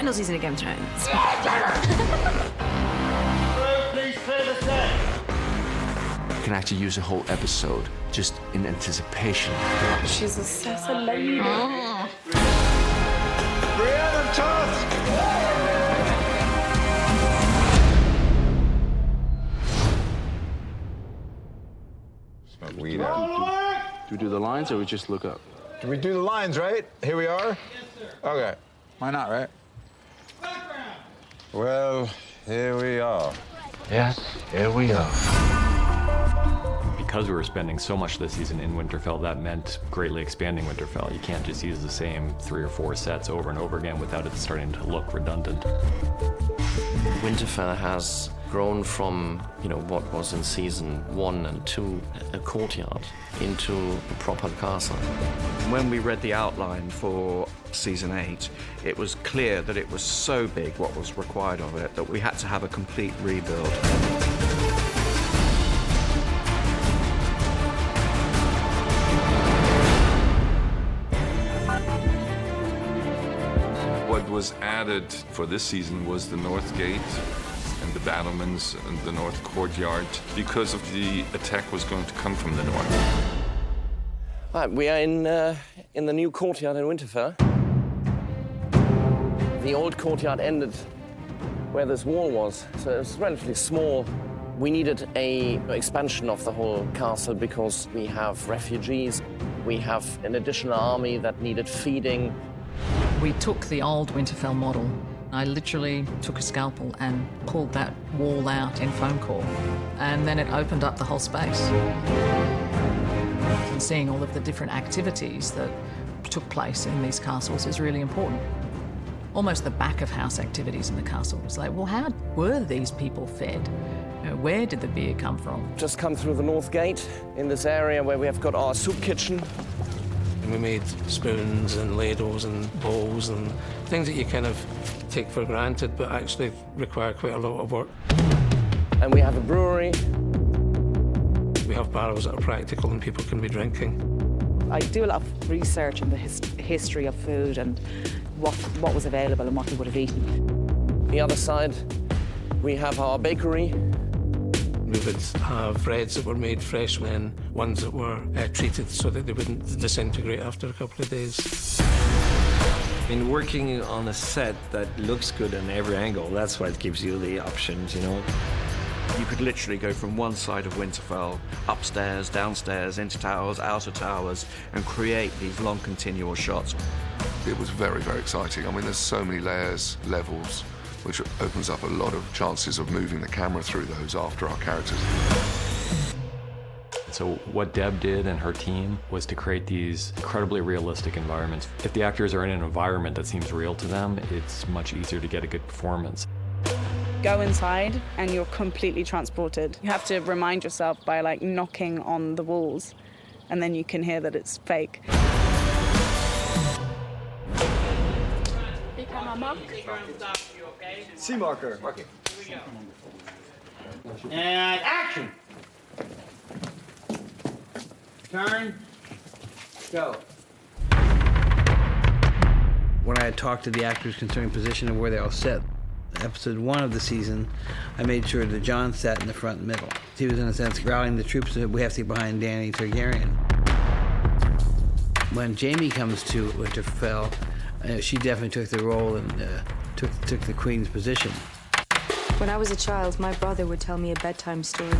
final season of Game of Thrones. Please clear the set. You can actually use a whole episode just in anticipation. She's a sassy lady. Brienne and Tusk! Do we do the lines or we just look up? We do the lines, right? Here we are? Yes, sir. Okay. Why not, right? Background. Well, here we are. Yes, here we are. Because we were spending so much this season in Winterfell, that meant greatly expanding Winterfell. You can't just use the same 3 or 4 sets over and over again without it starting to look redundant. Winterfell has grown from, what was in season 1 and 2 a courtyard into a proper castle. When we read the outline for season 8, it was clear that it was so big what was required of it that we had to have a complete rebuild. What was added for this season was the North Gate and the battlements and the North Courtyard because of the attack was going to come from the north. Right, we are in the new courtyard in Winterfell. The old courtyard ended where this wall was, so it was relatively small. We needed an expansion of the whole castle because we have refugees, we have an additional army that needed feeding. We took the old Winterfell model. I literally took a scalpel and pulled that wall out in foam core, and then it opened up the whole space. And seeing all of the different activities that took place in these castles is really important. Almost the back of house activities in the castle was like, well, how were these people fed? Where did the beer come from? Just come through the North Gate in this area where we have got our soup kitchen. We made spoons and ladles and bowls and things that you kind of take for granted but actually require quite a lot of work. And we have a brewery. We have barrels that are practical and people can be drinking. I do a lot of research on the history of food and what was available and what we would have eaten. The other side, we have our bakery. We would have breads that were made fresh and ones that were treated so that they wouldn't disintegrate after a couple of days. In working on a set that looks good on every angle, that's what gives you the options, You could literally go from one side of Winterfell, upstairs, downstairs, into towers, out of towers, and create these long continual shots. It was very, very exciting. I mean, there's so many layers, levels, which opens up a lot of chances of moving the camera through those after our characters. So what Deb did and her team was to create these incredibly realistic environments. If the actors are in an environment that seems real to them, it's much easier to get a good performance. Go inside and you're completely transported. You have to remind yourself by knocking on the walls, and then you can hear that it's fake. C marker. And action. Turn. Go. When I had talked to the actors concerning position and where they all sit, episode 1 of the season, I made sure that Jon sat in the front and middle. He was, in a sense, rallying the troops that we have to get behind Dany Targaryen. When Jaime comes to Winterfell, she definitely took the role and took the queen's position. When I was a child, my brother would tell me a bedtime story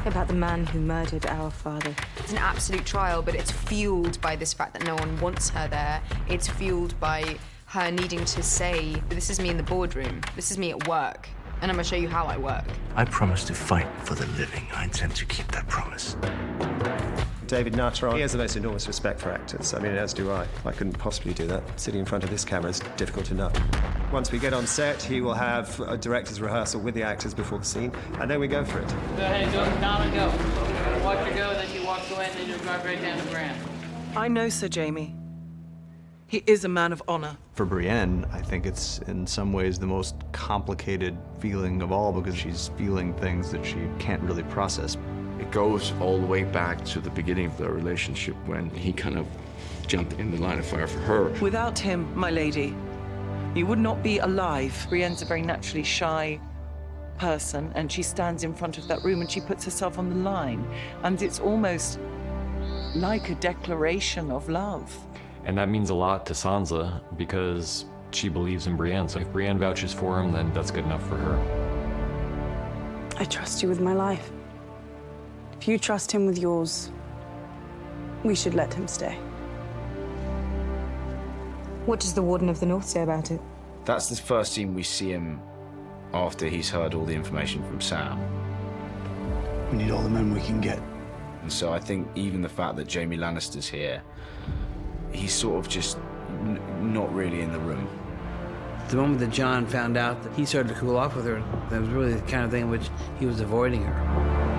about the man who murdered our father. It's an absolute trial, but it's fueled by this fact that no one wants her there. It's fueled by her needing to say, this is me in the boardroom, this is me at work, and I'm gonna show you how I work. I promise to fight for the living. I intend to keep that promise. David Nutter, he has the most enormous respect for actors. I mean, as do I. I couldn't possibly do that. Sitting in front of this camera is difficult enough. Once we get on set, he will have a director's rehearsal with the actors before the scene, and then we go for it. Go ahead, go down and go. Watch her go, then you walk away, and then you drive right down to Bran. I know Sir Jaime. He is a man of honor. For Brienne, I think it's in some ways the most complicated feeling of all because she's feeling things that she can't really process. It goes all the way back to the beginning of their relationship when he kind of jumped in the line of fire for her. Without him, my lady, You would not be alive. Brienne's a very naturally shy person, and she stands in front of that room and she puts herself on the line. And it's almost like a declaration of love. And that means a lot to Sansa because she believes in Brienne. So if Brienne vouches for him, then that's good enough for her. I trust you with my life. If you trust him with yours, we should let him stay. What does the Warden of the North say about it? That's the first scene we see him after he's heard all the information from Sam. We need all the men we can get. And so I think even the fact that Jaime Lannister's here, he's sort of just not really in the room. The moment that Jon found out that he started to cool off with her, that was really the kind of thing in which he was avoiding her.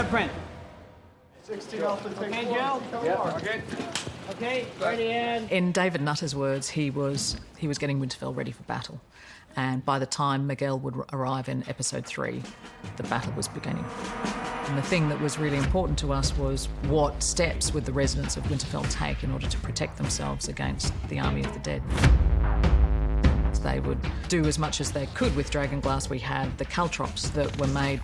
Print. 16 off the okay, Joe? Yeah. Okay. Okay, ready, and... In David Nutter's words, he was getting Winterfell ready for battle. And by the time Miguel would arrive in episode 3, the battle was beginning. And the thing that was really important to us was what steps would the residents of Winterfell take in order to protect themselves against the army of the dead. They would do as much as they could with dragon glass. We had the caltrops that were made.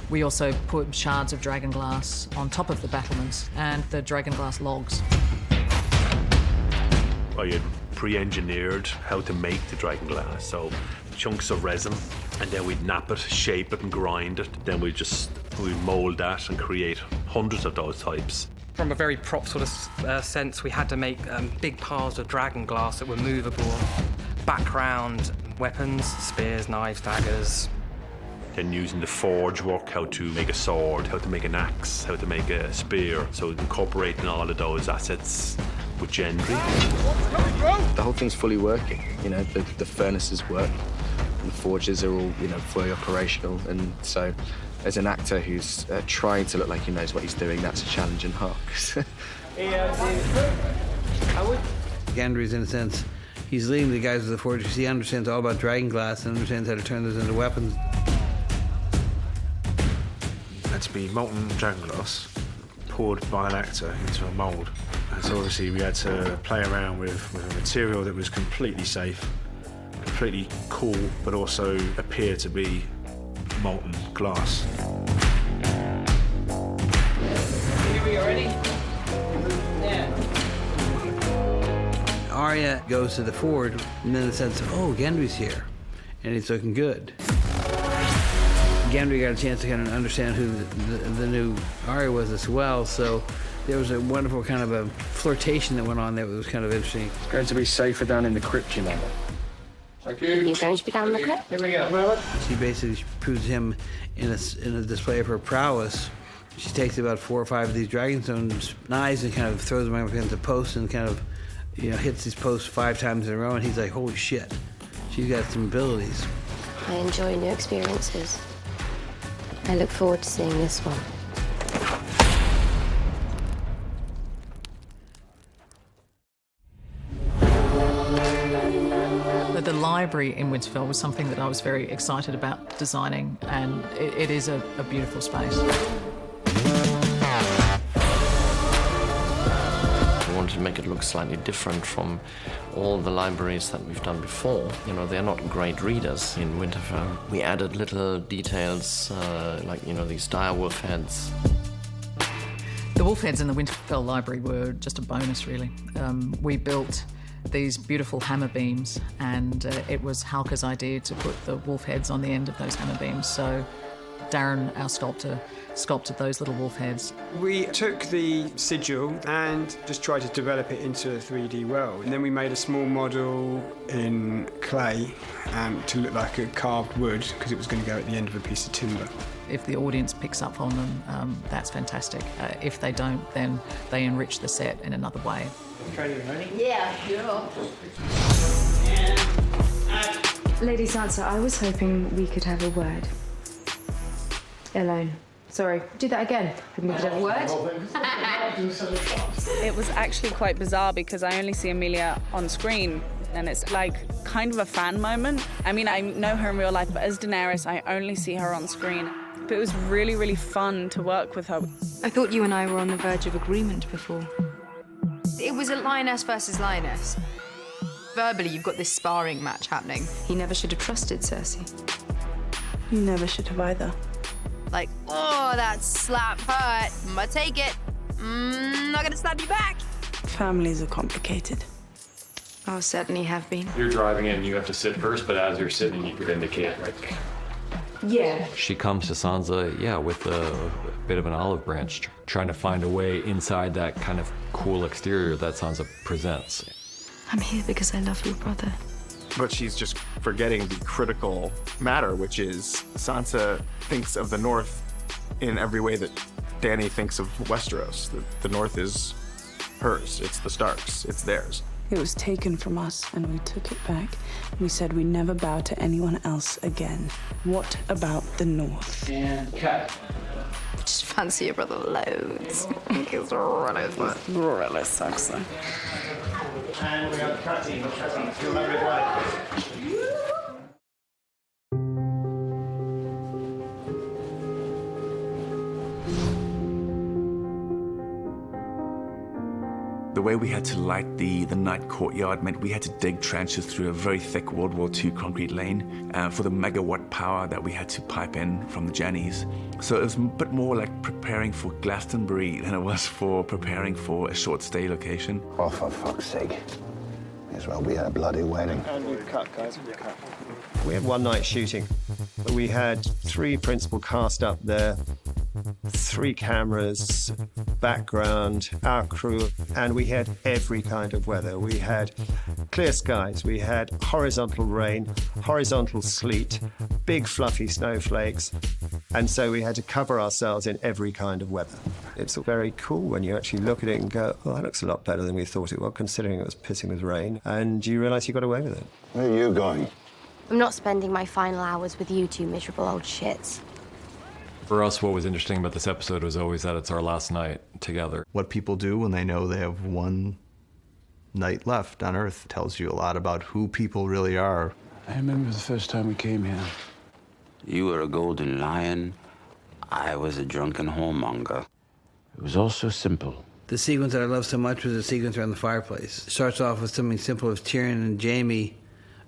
We also put shards of dragon glass on top of the battlements and the dragon glass logs. I had pre-engineered how to make the dragon glass, so chunks of resin, and then we'd nap it, shape it and grind it. Then we'd mould that and create hundreds of those types. From a very prop sort of sense, we had to make big piles of dragon glass that were movable. Background, weapons, spears, knives, daggers. Then using the forge work, how to make a sword, how to make an axe, how to make a spear. So incorporating all of those assets with Gendry. The whole thing's fully working. You know, the furnaces work, and the forges are all, you know, fully operational. And so, as an actor who's trying to look like he knows what he's doing, that's a challenge in half. Gendry's, in a sense, he's leading the guys with the forges. He understands all about dragon glass and understands how to turn those into weapons. Had to be molten dragon glass poured by an actor into a mould. And so obviously we had to play around with a material that was completely safe, completely cool, but also appeared to be molten glass. Here we are, ready? Yeah. Arya goes to the forge, and then the sense of, oh, Gendry's here, and it's looking good. Gendry got a chance to kind of understand who the new Arya was as well, so there was a wonderful kind of a flirtation that went on there that was kind of interesting. It's going to be safer down in the crypt, you know. Thank you. You're going to be down in the crypt? Here we go. She basically proves him in a display of her prowess. She takes about 4 or 5 of these Dragonstone knives and kind of throws them up against the posts and kind of, you know, hits these posts 5 times in a row, and he's like, holy shit, she's got some abilities. I enjoy new experiences. I look forward to seeing this one. The library in Winterfell was something that I was very excited about designing, and it is a beautiful space. We wanted to make it look slightly different from all the libraries that we've done before. You know, they're not great readers in Winterfell. We added little details, like, you know, these dire wolf heads. The wolf heads in the Winterfell library were just a bonus, really. We built these beautiful hammer beams, and it was Halka's idea to put the wolf heads on the end of those hammer beams. So Darren, our sculptor, sculpted those little wolf heads. We took the sigil and just tried to develop it into a 3D world. And then we made a small model in clay to look like a carved wood, because it was going to go at the end of a piece of timber. If the audience picks up on them, that's fantastic. If they don't, then they enrich the set in another way. Ready? Yeah, sure. Lady Sansa, I was hoping we could have a word. Alone. Sorry, do that again. Hoping we could have a word. It was actually quite bizarre because I only see Emilia on screen, And it's like kind of a fan moment. I mean, I know her in real life, but as Daenerys, I only see her on screen. But it was really, really fun to work with her. I thought you and I were on the verge of agreement before. It was a lioness versus lioness. Verbally, you've got this sparring match happening. He never should have trusted Cersei. You never should have either. Like, oh, that slap hurt. I'ma take it. Not gonna slap you back. Families are complicated. Oh, certainly have been. You're driving in, you have to sit first, but as you're sitting, you could indicate, like... Yeah. She comes to Sansa, yeah, with a bit of an olive branch, trying to find a way inside that kind of cool exterior that Sansa presents. I'm here because I love your brother. But she's just forgetting the critical matter, which is Sansa thinks of the North in every way that Dany thinks of Westeros. The North is hers, it's the Starks, it's theirs. It was taken from us, and we took it back. We said we never bow to anyone else again. What about the North? And cut. Just fancy your brother loads. He's really fun. Really sexy. And we have cutting. You'll have it right. The way we had to light the night courtyard meant we had to dig trenches through a very thick World War II concrete lane for the megawatt power that we had to pipe in from the Jennies. So it was a bit more like preparing for Glastonbury than it was for preparing for a short stay location. Oh, for fuck's sake. May as well be at a bloody wedding. And we've cut, guys, we've cut. We had one night shooting. We had 3 principal cast up there, 3 cameras, background, our crew, and we had every kind of weather. We had clear skies, we had horizontal rain, horizontal sleet, big fluffy snowflakes, and so we had to cover ourselves in every kind of weather. It's very cool when you actually look at it and go, oh, that looks a lot better than we thought it would, considering it was pissing with rain, and you realise you got away with it. Where are you going? I'm not spending my final hours with you two miserable old shits. For us, what was interesting about this episode was always that it's our last night together. What people do when they know they have one night left on Earth tells you a lot about who people really are. I remember the first time we came here. You were a golden lion. I was a drunken whoremonger. It was all so simple. The sequence that I love so much was the sequence around the fireplace. It starts off with something simple as Tyrion and Jaime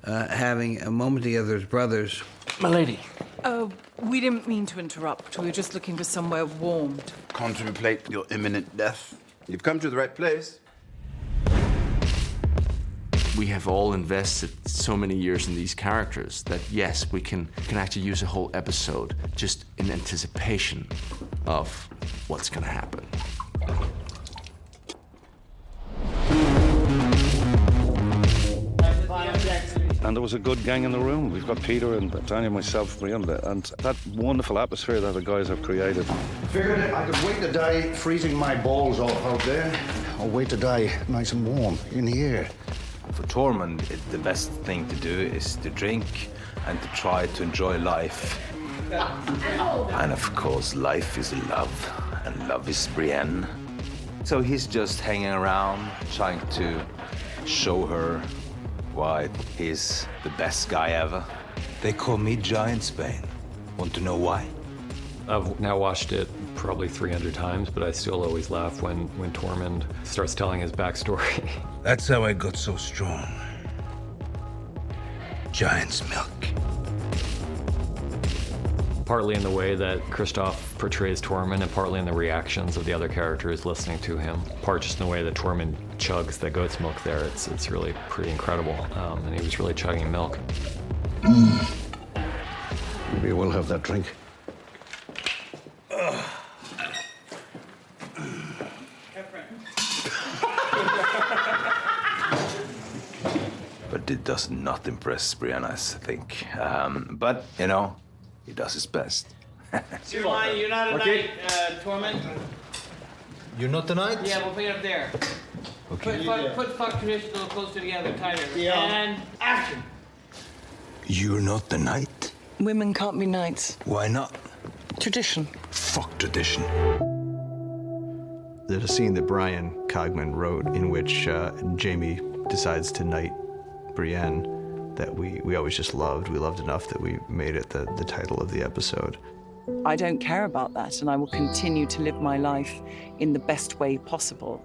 having a moment together as brothers. My lady. We didn't mean to interrupt. We were just looking for somewhere warm. Contemplate your imminent death. You've come to the right place. We have all invested so many years in these characters that, yes, we can actually use a whole episode just in anticipation of what's going to happen. And there was a good gang in the room. We've got Peter and Tanya, myself, Brianna, and that wonderful atmosphere that the guys have created. Figured I could wait to die freezing my balls off out there, or wait to die nice and warm in here. For Tormund, the best thing to do is to drink and to try to enjoy life. And of course, life is love, and love is Brienne. So he's just hanging around, trying to show her why he's the best guy ever. They call me Giantsbane. Want to know why? I've now watched it probably 300 times, but I still always laugh when Tormund starts telling his backstory. That's how I got so strong. Giant's milk. Partly in the way that Kristoff portrays Tormund, and partly in the reactions of the other characters listening to him. Part just in the way that Tormund chugs the goat's milk there. It's really pretty incredible, and he was really chugging milk. Maybe we'll have that drink. But it does not impress Brianna, I think. But, you know, he does his best. You're not a knight, Tormund. You're not the knight? Yeah, we'll put it up there. Okay. Put fuck tradition a little closer together, tighter. Yeah. And action. You're not the knight? Women can't be knights. Why not? Tradition. Fuck tradition. There's a scene that Bryan Cogman wrote in which Jaime decides to knight Brienne that we always just loved. We loved enough that we made it the title of the episode. I don't care about that, and I will continue to live my life in the best way possible.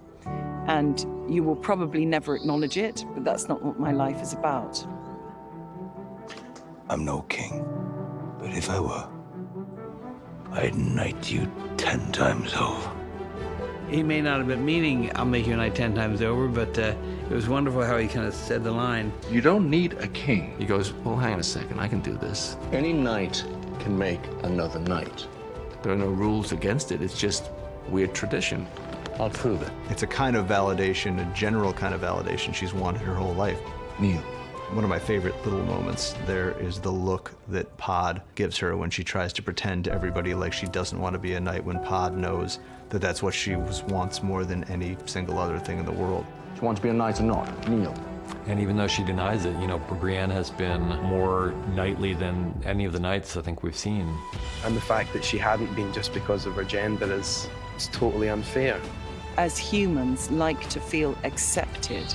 And you will probably never acknowledge it, but that's not what my life is about. I'm no king, but if I were, I'd knight you 10 times over. He may not have been meaning, I'll make your night 10 times over, but it was wonderful how he kind of said the line. You don't need a king. He goes, well, hang on a second, I can do this. Any knight can make another knight. There are no rules against it, it's just weird tradition. I'll prove it. It's a kind of validation, a general kind of validation she's wanted her whole life. Kneel. One of my favorite little moments there is the look that Pod gives her when she tries to pretend to everybody like she doesn't want to be a knight, when Pod knows that that's what she wants more than any single other thing in the world. She wants to be a knight or not? Kneel. And even though she denies it, you know, Brienne has been more knightly than any of the knights I think we've seen. And the fact that she hadn't been just because of her gender is totally unfair. As humans, like to feel accepted.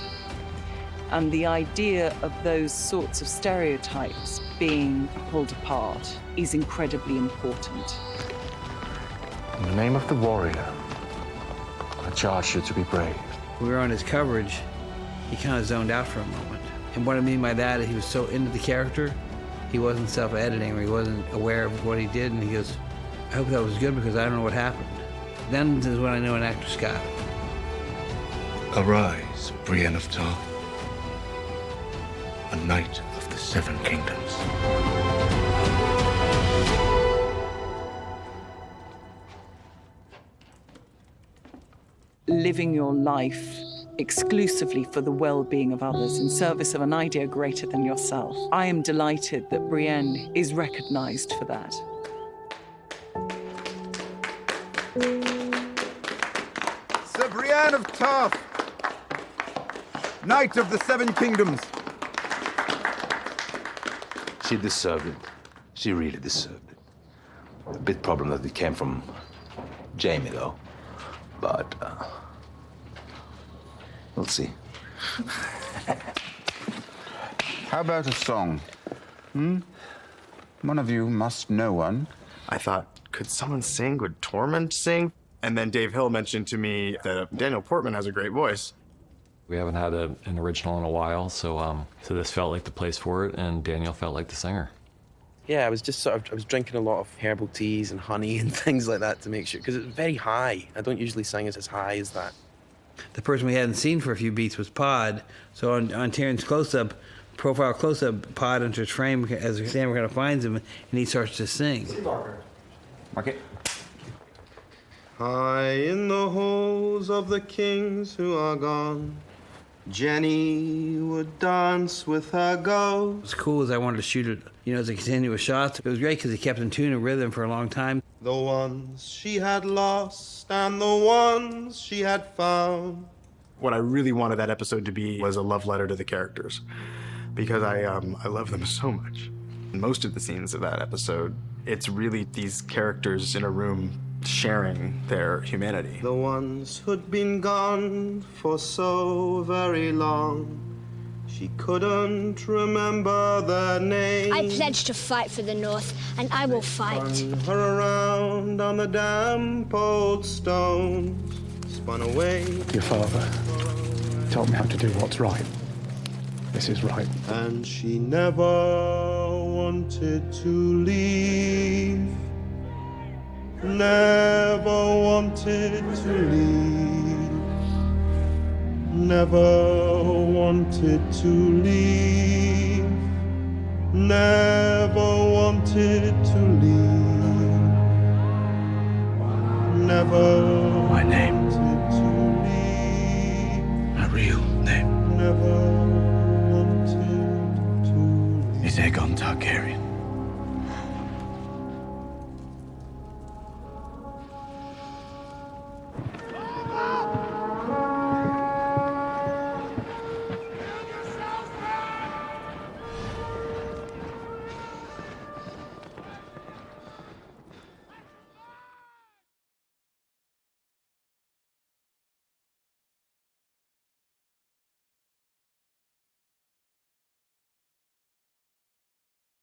And the idea of those sorts of stereotypes being pulled apart is incredibly important. In the name of the warrior, I charge you to be brave. We were on his coverage, he kind of zoned out for a moment. And what I mean by that is he was so into the character, he wasn't self-editing or he wasn't aware of what he did, and he goes, I hope that was good because I don't know what happened. Then is when I know an actor's got it. Arise, Brienne of Tarth, a knight of the Seven Kingdoms. Living your life exclusively for the well-being of others in service of an idea greater than yourself. I am delighted that Brienne is recognized for that. Sir Brienne of Tarth, Knight of the Seven Kingdoms. She deserved it. She really deserved it. A bit problem that it came from Jaime, though. But we'll see. How about a song? One of you must know one. I thought, could someone sing? Would Tormund sing? And then Dave Hill mentioned to me that Daniel Portman has a great voice. We haven't had an original in a while, so this felt like the place for it, and Daniel felt like the singer. Yeah, I was just I was drinking a lot of herbal teas and honey and things like that to make sure, because it's very high. I don't usually sing as high as that. The person we hadn't seen for a few beats was Pod, so on Tyrion's close-up, profile close-up, Pod enters frame as the camera kind of finds him, and he starts to sing. Okay. High in the halls of the kings who are gone, Jenny would dance with her ghost. What's cool is I wanted to shoot it, as a continuous shot. It was great because he kept in tune and rhythm for a long time. The ones she had lost and the ones she had found. What I really wanted that episode to be was a love letter to the characters, because I love them so much. In most of the scenes of that episode, it's really these characters in a room sharing their humanity. The ones who'd been gone for so very long, she couldn't remember their names. I pledge to fight for the North, and I will fight. Spun her around on the damp old stones, spun away. Your father told me how to do what's right. This is right. And she never wanted to leave. Never wanted to leave. Never wanted to leave. Never wanted to leave. Never My name. wanted to leave. My real name Never wanted to leave. is Aegon Targaryen.